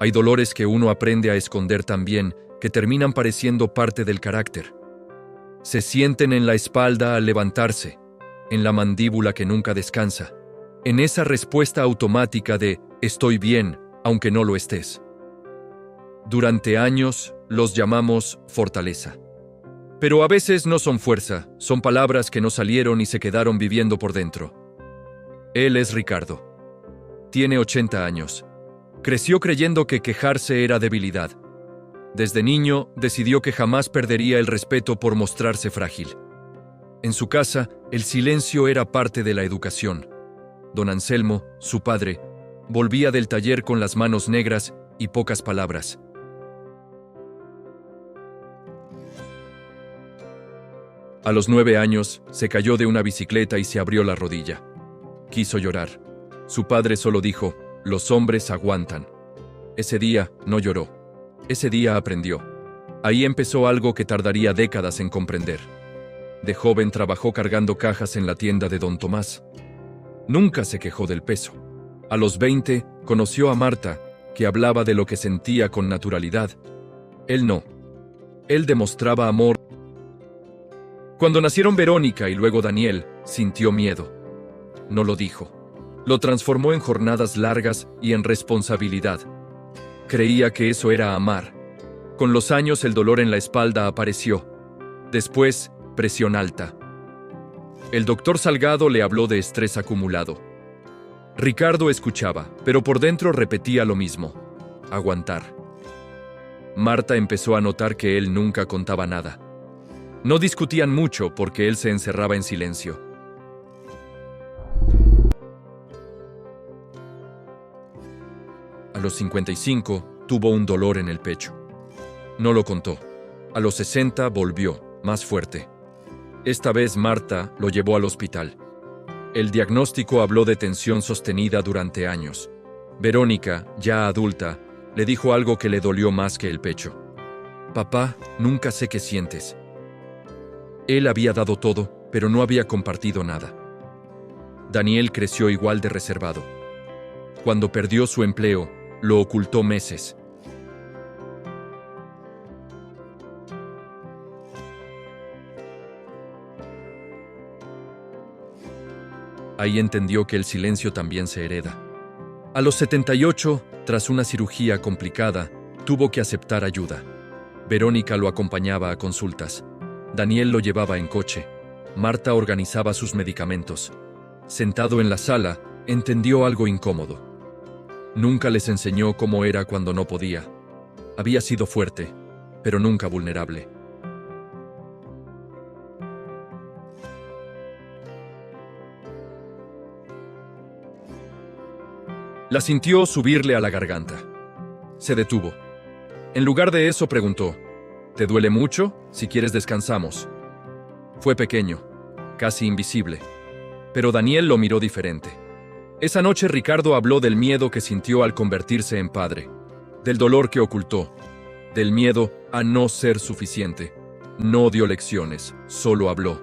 Hay dolores que uno aprende a esconder tan bien que terminan pareciendo parte del carácter. Se sienten en la espalda al levantarse, en la mandíbula que nunca descansa, en esa respuesta automática de «estoy bien, aunque no lo estés». Durante años los llamamos fortaleza. Pero a veces no son fuerza, son palabras que no salieron y se quedaron viviendo por dentro. Él es Ricardo. Tiene 80 años. Creció creyendo que quejarse era debilidad. Desde niño decidió que jamás perdería el respeto por mostrarse frágil. En su casa, el silencio era parte de la educación. Don Anselmo, su padre, volvía del taller con las manos negras y pocas palabras. A los 9 años, se cayó de una bicicleta y se abrió la rodilla. Quiso llorar. Su padre solo dijo, «Los hombres aguantan». Ese día no lloró. Ese día aprendió. Ahí empezó algo que tardaría décadas en comprender. De joven trabajó cargando cajas en la tienda de don Tomás. Nunca se quejó del peso. A los 20, conoció a Marta, que hablaba de lo que sentía con naturalidad. Él no. Él demostraba amor. Cuando nacieron Verónica y luego Daniel, sintió miedo. No lo dijo. Lo transformó en jornadas largas y en responsabilidad. Creía que eso era amar. Con los años el dolor en la espalda apareció. Después, presión alta. El doctor Salgado le habló de estrés acumulado. Ricardo escuchaba, pero por dentro repetía lo mismo. Aguantar. Marta empezó a notar que él nunca contaba nada. No discutían mucho porque él se encerraba en silencio. A los 55, tuvo un dolor en el pecho. No lo contó. A los 60 volvió, más fuerte. Esta vez Marta lo llevó al hospital. El diagnóstico habló de tensión sostenida durante años. Verónica, ya adulta, le dijo algo que le dolió más que el pecho. «Papá, nunca sé qué sientes». Él había dado todo, pero no había compartido nada. Daniel creció igual de reservado. Cuando perdió su empleo, lo ocultó meses. Ahí entendió que el silencio también se hereda. A los 78, tras una cirugía complicada, tuvo que aceptar ayuda. Verónica lo acompañaba a consultas. Daniel lo llevaba en coche. Marta organizaba sus medicamentos. Sentado en la sala, entendió algo incómodo. Nunca les enseñó cómo era cuando no podía. Había sido fuerte, pero nunca vulnerable. La sintió subirle a la garganta. Se detuvo. En lugar de eso preguntó, «¿Te duele mucho? Si quieres descansamos». Fue pequeño, casi invisible, pero Daniel lo miró diferente. Esa noche Ricardo habló del miedo que sintió al convertirse en padre, del dolor que ocultó, del miedo a no ser suficiente. No dio lecciones, solo habló.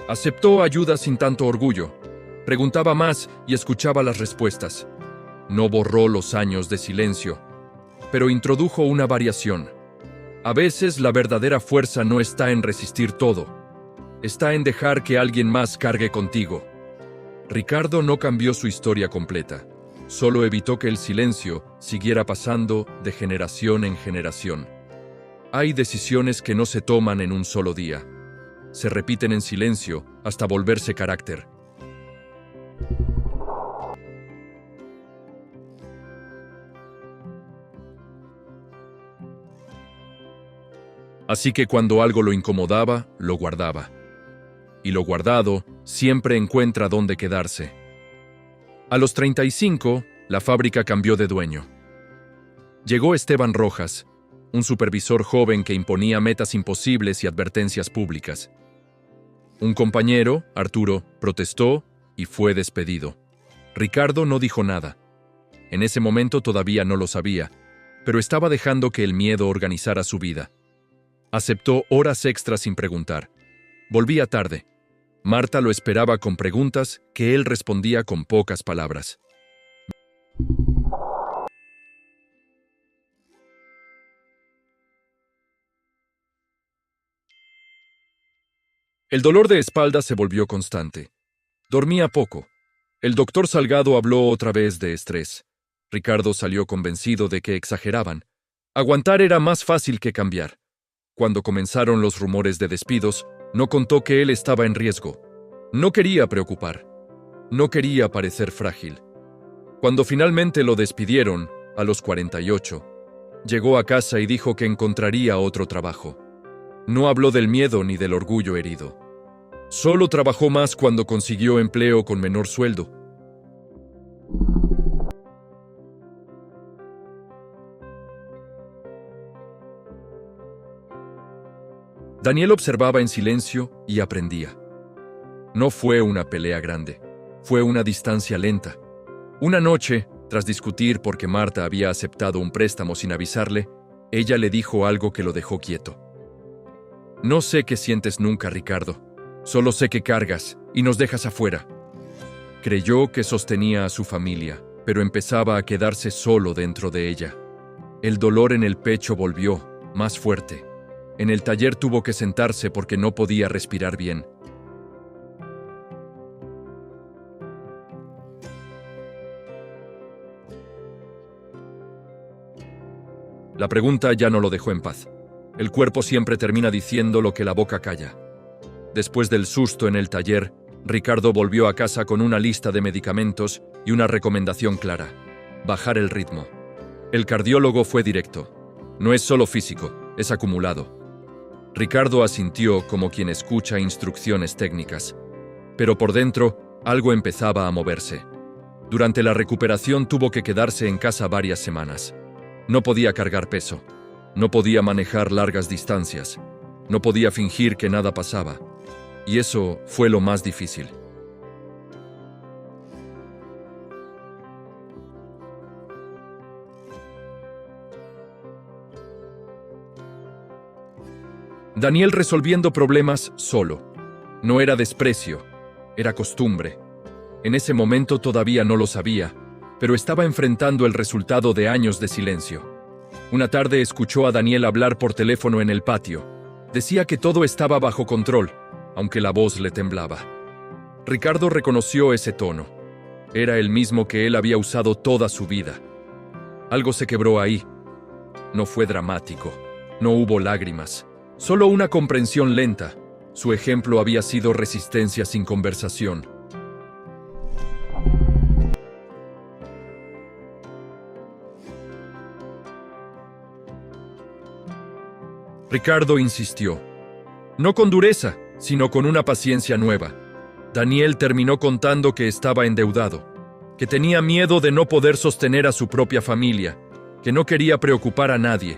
Aceptó ayuda sin tanto orgullo. Preguntaba más y escuchaba las respuestas. No borró los años de silencio, pero introdujo una variación. A veces la verdadera fuerza no está en resistir todo. Está en dejar que alguien más cargue contigo. Ricardo no cambió su historia completa. Solo evitó que el silencio siguiera pasando de generación en generación. Hay decisiones que no se toman en un solo día. Se repiten en silencio hasta volverse carácter. Así que cuando algo lo incomodaba, lo guardaba. Y lo guardado siempre encuentra dónde quedarse. A los 35, la fábrica cambió de dueño. Llegó Esteban Rojas, un supervisor joven que imponía metas imposibles y advertencias públicas. Un compañero, Arturo, protestó y fue despedido. Ricardo no dijo nada. En ese momento todavía no lo sabía, pero estaba dejando que el miedo organizara su vida. Aceptó horas extras sin preguntar. Volvía tarde. Marta lo esperaba con preguntas que él respondía con pocas palabras. El dolor de espalda se volvió constante. Dormía poco. El doctor Salgado habló otra vez de estrés. Ricardo salió convencido de que exageraban. Aguantar era más fácil que cambiar. Cuando comenzaron los rumores de despidos, no contó que él estaba en riesgo. No quería preocupar. No quería parecer frágil. Cuando finalmente lo despidieron, a los 48, llegó a casa y dijo que encontraría otro trabajo. No habló del miedo ni del orgullo herido. Solo trabajó más cuando consiguió empleo con menor sueldo. Daniel observaba en silencio y aprendía. No fue una pelea grande, fue una distancia lenta. Una noche, tras discutir porque Marta había aceptado un préstamo sin avisarle, ella le dijo algo que lo dejó quieto. No sé qué sientes nunca, Ricardo. Solo sé que cargas y nos dejas afuera. Creyó que sostenía a su familia, pero empezaba a quedarse solo dentro de ella. El dolor en el pecho volvió, más fuerte. En el taller tuvo que sentarse porque no podía respirar bien. La pregunta ya no lo dejó en paz. El cuerpo siempre termina diciendo lo que la boca calla. Después del susto en el taller, Ricardo volvió a casa con una lista de medicamentos y una recomendación clara: bajar el ritmo. El cardiólogo fue directo. No es solo físico, es acumulado. Ricardo asintió como quien escucha instrucciones técnicas. Pero por dentro, algo empezaba a moverse. Durante la recuperación tuvo que quedarse en casa varias semanas. No podía cargar peso. No podía manejar largas distancias. No podía fingir que nada pasaba. Y eso fue lo más difícil. Daniel resolviendo problemas solo. No era desprecio, era costumbre. En ese momento todavía no lo sabía, pero estaba enfrentando el resultado de años de silencio. Una tarde escuchó a Daniel hablar por teléfono en el patio. Decía que todo estaba bajo control, aunque la voz le temblaba. Ricardo reconoció ese tono. Era el mismo que él había usado toda su vida. Algo se quebró ahí. No fue dramático, no hubo lágrimas. Solo una comprensión lenta. Su ejemplo había sido resistencia sin conversación. Ricardo insistió. No con dureza, sino con una paciencia nueva. Daniel terminó contando que estaba endeudado, que tenía miedo de no poder sostener a su propia familia, que no quería preocupar a nadie.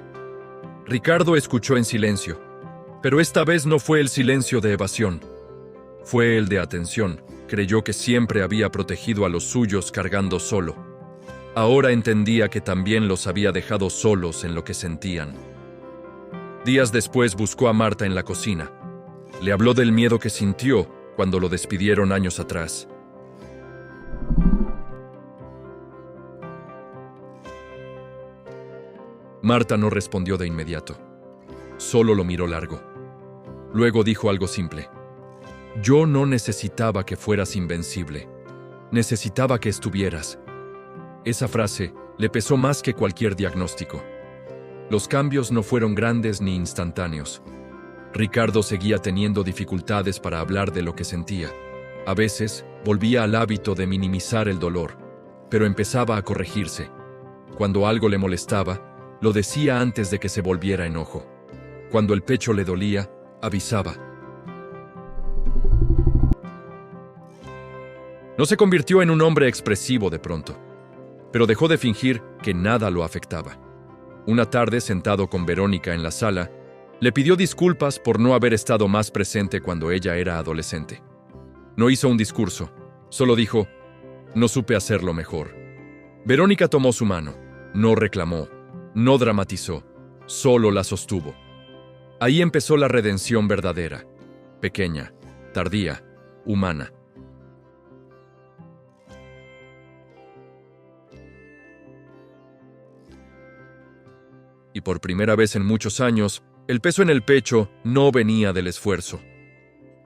Ricardo escuchó en silencio. Pero esta vez no fue el silencio de evasión. Fue el de atención. Creyó que siempre había protegido a los suyos cargando solo. Ahora entendía que también los había dejado solos en lo que sentían. Días después buscó a Marta en la cocina. Le habló del miedo que sintió cuando lo despidieron años atrás. Marta no respondió de inmediato. Solo lo miró largo. Luego dijo algo simple. Yo no necesitaba que fueras invencible. Necesitaba que estuvieras. Esa frase le pesó más que cualquier diagnóstico. Los cambios no fueron grandes ni instantáneos. Ricardo seguía teniendo dificultades para hablar de lo que sentía. A veces volvía al hábito de minimizar el dolor, pero empezaba a corregirse. Cuando algo le molestaba, lo decía antes de que se volviera enojo. Cuando el pecho le dolía, avisaba. No se convirtió en un hombre expresivo de pronto, pero dejó de fingir que nada lo afectaba. Una tarde, sentado con Verónica en la sala, le pidió disculpas por no haber estado más presente cuando ella era adolescente. No hizo un discurso, solo dijo, no supe hacerlo mejor. Verónica tomó su mano, no reclamó, no dramatizó, solo la sostuvo. Ahí empezó la redención verdadera, pequeña, tardía, humana. Y por primera vez en muchos años, el peso en el pecho no venía del esfuerzo,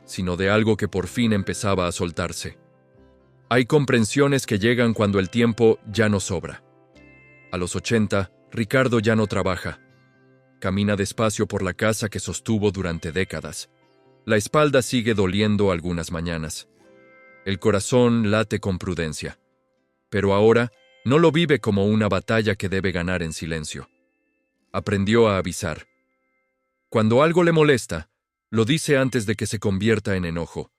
sino de algo que por fin empezaba a soltarse. Hay comprensiones que llegan cuando el tiempo ya no sobra. A los 80, Ricardo ya no trabaja. Camina despacio por la casa que sostuvo durante décadas. La espalda sigue doliendo algunas mañanas. El corazón late con prudencia. Pero ahora no lo vive como una batalla que debe ganar en silencio. Aprendió a avisar. Cuando algo le molesta, lo dice antes de que se convierta en enojo.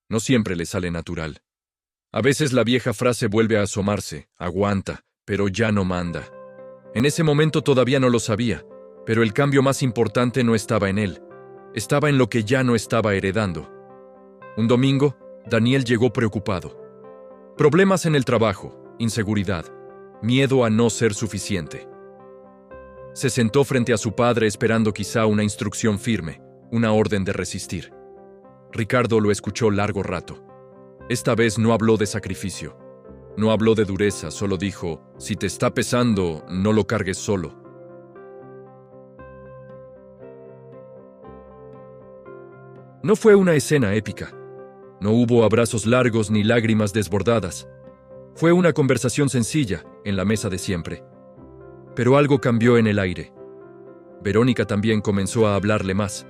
No siempre le sale natural. A veces la vieja frase vuelve a asomarse, aguanta, pero ya no manda. En ese momento todavía no lo sabía, pero el cambio más importante no estaba en él, estaba en lo que ya no estaba heredando. Un domingo, Daniel llegó preocupado. Problemas en el trabajo, inseguridad, miedo a no ser suficiente. Se sentó frente a su padre esperando quizá una instrucción firme, una orden de resistir. Ricardo lo escuchó largo rato. Esta vez no habló de sacrificio. No habló de dureza, solo dijo, si te está pesando, no lo cargues solo. No fue una escena épica. No hubo abrazos largos ni lágrimas desbordadas. Fue una conversación sencilla, en la mesa de siempre. Pero algo cambió en el aire. Verónica también comenzó a hablarle más,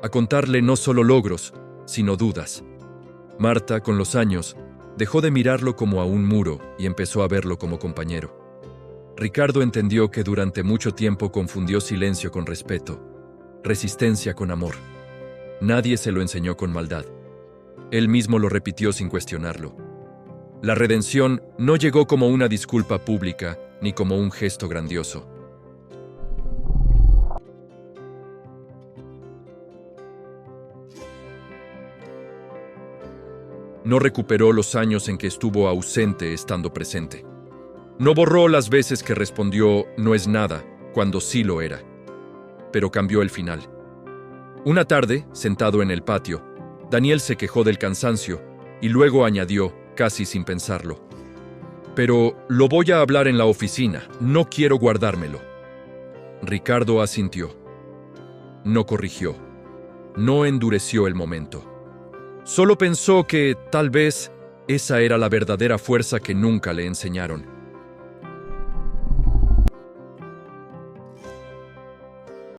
a contarle no solo logros, sino dudas. Marta, con los años, dejó de mirarlo como a un muro y empezó a verlo como compañero. Ricardo entendió que durante mucho tiempo confundió silencio con respeto, resistencia con amor. Nadie se lo enseñó con maldad. Él mismo lo repitió sin cuestionarlo. La redención no llegó como una disculpa pública ni como un gesto grandioso. No recuperó los años en que estuvo ausente estando presente. No borró las veces que respondió "no es nada" cuando sí lo era. Pero cambió el final. Una tarde, sentado en el patio, Daniel se quejó del cansancio y luego añadió, casi sin pensarlo: "Pero lo voy a hablar en la oficina, no quiero guardármelo". Ricardo asintió. No corrigió. No endureció el momento. Solo pensó que, tal vez, esa era la verdadera fuerza que nunca le enseñaron.